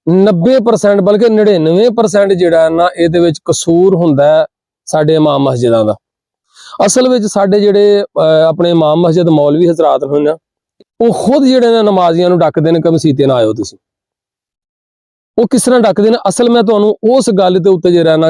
90% ਬਲਕਿ 99% ਜਿਹੜਾ ਨਾ ਇਹਦੇ ਵਿੱਚ ਕਸੂਰ ਹੁੰਦਾ ਹੈ ਸਾਡੇ ਇਮਾਮ ਮਸਜਿਦਾਂ ਦਾ। ਅਸਲ ਵਿੱਚ ਸਾਡੇ ਜਿਹੜੇ ਆਪਣੇ ਇਮਾਮ ਮਸਜਿਦ ਮੌਲਵੀ ਹਜ਼ਰਾਤ ਹੋਣ ਨਾ, ਉਹ ਖੁਦ ਜਿਹੜੇ ਨੇ ਨਮਾਜ਼ੀਆਂ ਨੂੰ ਡੱਕਦੇ ਨੇ ਕਿ ਮਸੀਤੇ ਨਾ ਆਇਓ ਤੁਸੀਂ। ਉਹ ਕਿਸ ਤਰ੍ਹਾਂ ਡੱਕਦੇ ਨੇ, ਅਸਲ ਮੈਂ ਤੁਹਾਨੂੰ ਉਸ ਗੱਲ ਦੇ ਉੱਤੇ ਜਿਹੜਾ ਨਾ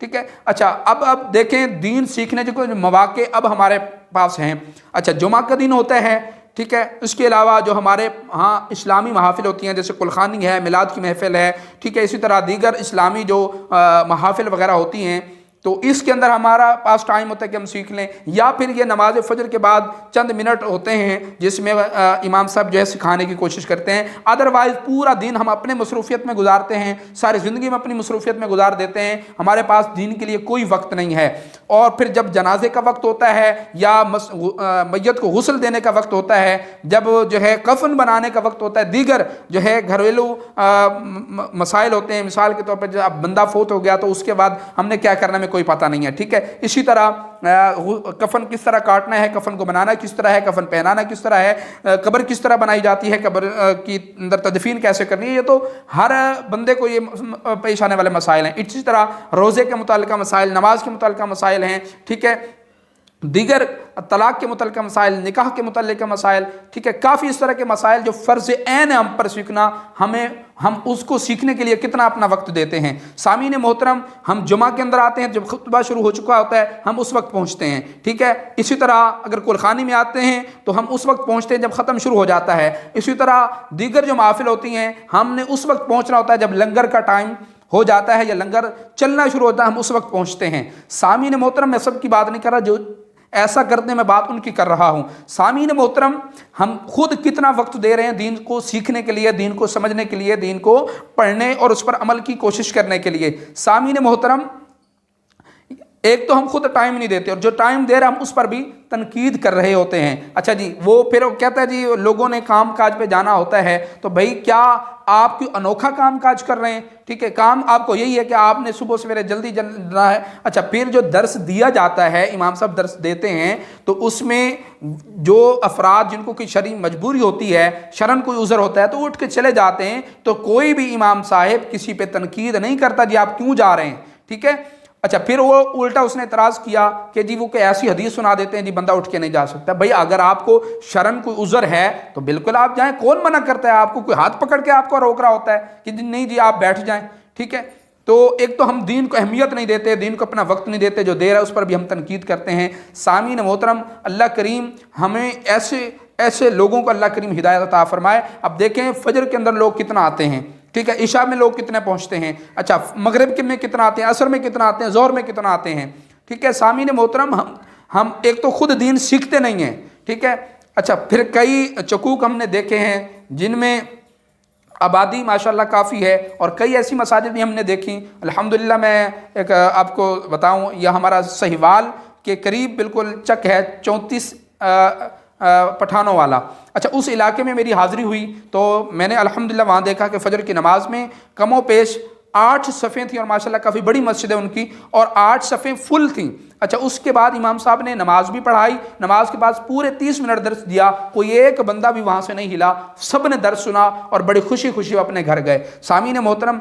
ٹھیک ہے. اچھا اب دیکھیں دین سیکھنے کے کوئی مواقع اب ہمارے پاس ہیں. اچھا جمعہ کا دن ہوتا ہے, ٹھیک ہے. اس کے علاوہ جو ہمارے ہاں اسلامی محافل ہوتی ہیں جیسے قلخانی ہے, میلاد کی محفل ہے, ٹھیک ہے. اسی طرح دیگر اسلامی جو محافل وغیرہ ہوتی ہیں تو اس کے اندر ہمارا پاس ٹائم ہوتا ہے کہ ہم سیکھ لیں, یا پھر یہ نماز فجر کے بعد چند منٹ ہوتے ہیں جس میں امام صاحب جو ہے سکھانے کی کوشش کرتے ہیں. ادروائز پورا دن ہم اپنے مصروفیت میں گزارتے ہیں, ساری زندگی میں اپنی مصروفیت میں گزار دیتے ہیں, ہمارے پاس دین کے لیے کوئی وقت نہیں ہے. اور پھر جب جنازے کا وقت ہوتا ہے یا میت کو غسل دینے کا وقت ہوتا ہے, جب جو ہے کفن بنانے کا وقت ہوتا ہے, دیگر جو ہے گھریلو مسائل ہوتے ہیں, مثال کے طور پہ جب بندہ فوت ہو گیا تو اس کے بعد ہم نے کیا کرنا کوئی پتہ نہیں ہے, ٹھیک ہے. اسی طرح کفن کس طرح کاٹنا ہے, کفن کو بنانا کس طرح ہے, کفن پہنانا کس طرح ہے, قبر کس طرح بنائی جاتی ہے, قبر کی اندر تدفین کیسے کرنی ہے, یہ تو ہر بندے کو یہ پیش آنے والے مسائل ہیں. اسی طرح روزے کے متعلقہ مسائل, نماز کے متعلقہ مسائل ہیں, ٹھیک ہے. دیگر طلاق کے متعلقہ مسائل, نکاح کے متعلقہ مسائل, ٹھیک ہے. کافی اس طرح کے مسائل جو فرض عین ہے ہم پر سیکھنا, ہم اس کو سیکھنے کے لیے کتنا اپنا وقت دیتے ہیں. سامعین محترم, ہم جمعہ کے اندر آتے ہیں, جب خطبہ شروع ہو چکا ہوتا ہے ہم اس وقت پہنچتے ہیں, ٹھیک ہے. اسی طرح اگر قرخانی میں آتے ہیں تو ہم اس وقت پہنچتے ہیں جب ختم شروع ہو جاتا ہے. اسی طرح دیگر جو محافل ہوتی ہیں ہم نے اس وقت پہنچنا ہوتا ہے جب لنگر کا ٹائم ہو جاتا ہے یا لنگر چلنا شروع ہوتا ہے, ہم اس وقت پہنچتے ہیں. سامعین محترم, میں سب کی بات نہیں کر رہا, جو ایسا کرتے میں بات ان کی کر رہا ہوں. سامعین محترم, ہم خود کتنا وقت دے رہے ہیں دین کو سیکھنے کے لیے, دین کو سمجھنے کے لیے, دین کو پڑھنے اور اس پر عمل کی کوشش کرنے کے لیے. سامعین محترم, ایک تو ہم خود ٹائم نہیں دیتے, اور جو ٹائم دے رہے ہیں ہم اس پر بھی تنقید کر رہے ہوتے ہیں. اچھا جی, وہ پھر کہتا ہے جی لوگوں نے کام کاج پہ جانا ہوتا ہے, تو بھائی کیا آپ کوئی انوکھا کام کاج کر رہے ہیں, ٹھیک ہے. کام آپ کو یہی ہے کہ آپ نے صبح سویرے جلدی جلنا ہے. اچھا, پھر جو درس دیا جاتا ہے, امام صاحب درس دیتے ہیں, تو اس میں جو افراد جن کو کوئی شرعی مجبوری ہوتی ہے, شرعن کوئی عذر ہوتا ہے, تو اٹھ کے چلے جاتے ہیں, تو کوئی بھی امام صاحب کسی پہ تنقید نہیں کرتا جی آپ کیوں جا رہے ہیں, ٹھیک ہے. اچھا, پھر وہ الٹا اس نے اعتراض کیا کہ جی وہ کوئی ایسی حدیث سنا دیتے ہیں جی بندہ اٹھ کے نہیں جا سکتا. بھائی اگر آپ کو شرعن کوئی عذر ہے تو بالکل آپ جائیں, کون منع کرتا ہے آپ کو, کوئی ہاتھ پکڑ کے آپ کو روک رہا ہوتا ہے کہ نہیں جی آپ بیٹھ جائیں, ٹھیک ہے. تو ایک تو ہم دین کو اہمیت نہیں دیتے, دین کو اپنا وقت نہیں دیتے, جو دے رہا ہے اس پر بھی ہم تنقید کرتے ہیں. سامعین محترم, اللہ کریم ہمیں ایسے لوگوں کو اللہ کریم ہدایت عطا فرمائے. اب دیکھیں فجر کے اندر لوگ کتنا آتے ہیں, ٹھیک ہے. عشاء میں لوگ کتنے پہنچتے ہیں, اچھا مغرب کے میں کتنا آتے ہیں, عصر میں کتنا آتے ہیں, ظہر میں کتنا آتے ہیں, ٹھیک ہے. سامعین محترم, ہم ایک تو خود دین سیکھتے نہیں ہیں, ٹھیک ہے. اچھا, پھر کئی چکوک ہم نے دیکھے ہیں جن میں آبادی ماشاءاللہ کافی ہے, اور کئی ایسی مساجد بھی ہم نے دیکھی الحمدللہ. میں ایک آپ کو بتاؤں, یہ ہمارا سہیوال کے قریب بالکل چک ہے 34 پٹھانوں والا. اچھا, اس علاقے میں میری حاضری ہوئی تو میں نے الحمدللہ وہاں دیکھا کہ فجر کی نماز میں کم و بیش 8 صفیں تھیں, اور ماشاءاللہ کافی بڑی مسجد ہے ان کی, اور 8 صفیں فل تھیں. اچھا, اس کے بعد امام صاحب نے نماز بھی پڑھائی, نماز کے بعد پورے 30 منٹ درس دیا, کوئی ایک بندہ بھی وہاں سے نہیں ہلا, سب نے درس سنا اور بڑی خوشی خوشی اپنے گھر گئے. سامعین محترم,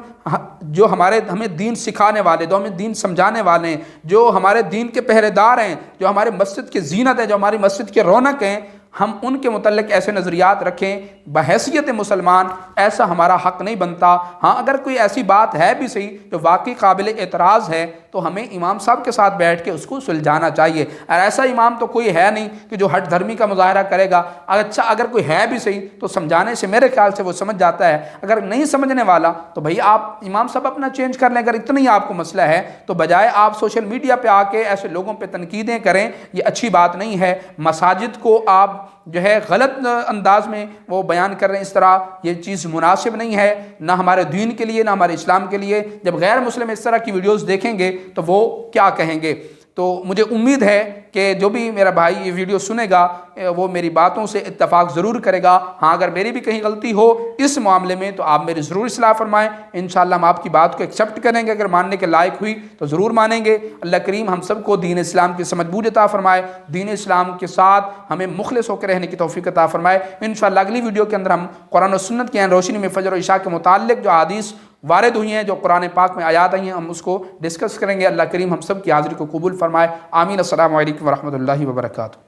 جو ہمیں دین سکھانے والے, جو ہمیں دین سمجھانے والے ہیں, جو ہمارے دین کے پہرے دار ہیں, جو ہمارے مسجد کی زینت ہے, جو ہماری مسجد کی رونق ہیں, ہم ان کے متعلق ایسے نظریات رکھیں. بحیثیت مسلمان ایسا ہمارا حق نہیں بنتا. ہاں, اگر کوئی ایسی بات ہے بھی صحیح جو واقعی قابل اعتراض ہے تو ہمیں امام صاحب کے ساتھ بیٹھ کے اس کو سلجھانا چاہیے. اور ایسا امام تو کوئی ہے نہیں کہ جو ہٹ دھرمی کا مظاہرہ کرے گا. اچھا, اگر کوئی ہے بھی صحیح تو سمجھانے سے میرے خیال سے وہ سمجھ جاتا ہے. اگر نہیں سمجھنے والا تو بھئی آپ امام صاحب اپنا چینج کر لیں. اگر اتنا ہی آپ کو مسئلہ ہے تو بجائے آپ سوشل میڈیا پہ آ کے ایسے لوگوں پہ تنقیدیں کریں, یہ اچھی بات نہیں ہے. مساجد کو آپ جو ہے غلط انداز میں وہ بیان کر رہے ہیں, اس طرح یہ چیز مناسب نہیں ہے, نہ ہمارے دین کے لیے نہ ہمارے اسلام کے لیے. جب غیر مسلم اس طرح کی ویڈیوز دیکھیں گے تو وہ کیا کہیں گے. تو مجھے امید ہے کہ جو بھی میرا بھائی یہ ویڈیو سنے گا وہ میری باتوں سے اتفاق ضرور کرے گا. ہاں, اگر میری بھی کہیں غلطی ہو اس معاملے میں تو آپ میری ضرور اصلاح فرمائیں. انشاءاللہ ہم آپ کی بات کو ایکسیپٹ کریں گے, اگر ماننے کے لائق ہوئی تو ضرور مانیں گے. اللہ کریم ہم سب کو دین اسلام کی سمجھ بوجھ عطا فرمائے, دین اسلام کے ساتھ ہمیں مخلص ہو کے رہنے کی توفیق عطا فرمائے. انشاءاللہ اگلی ویڈیو کے اندر ہم قرآن و سنت کی روشنی میں فجر و عشاء کے متعلق جو حدیث وارد ہوئی ہیں, جو قرآن پاک میں آیات آئی ہیں, ہم اس کو ڈسکس کریں گے. اللہ کریم ہم سب کی حاضری کو قبول فرمائے. آمین. السلام علیکم ورحمۃ اللہ وبرکاتہ.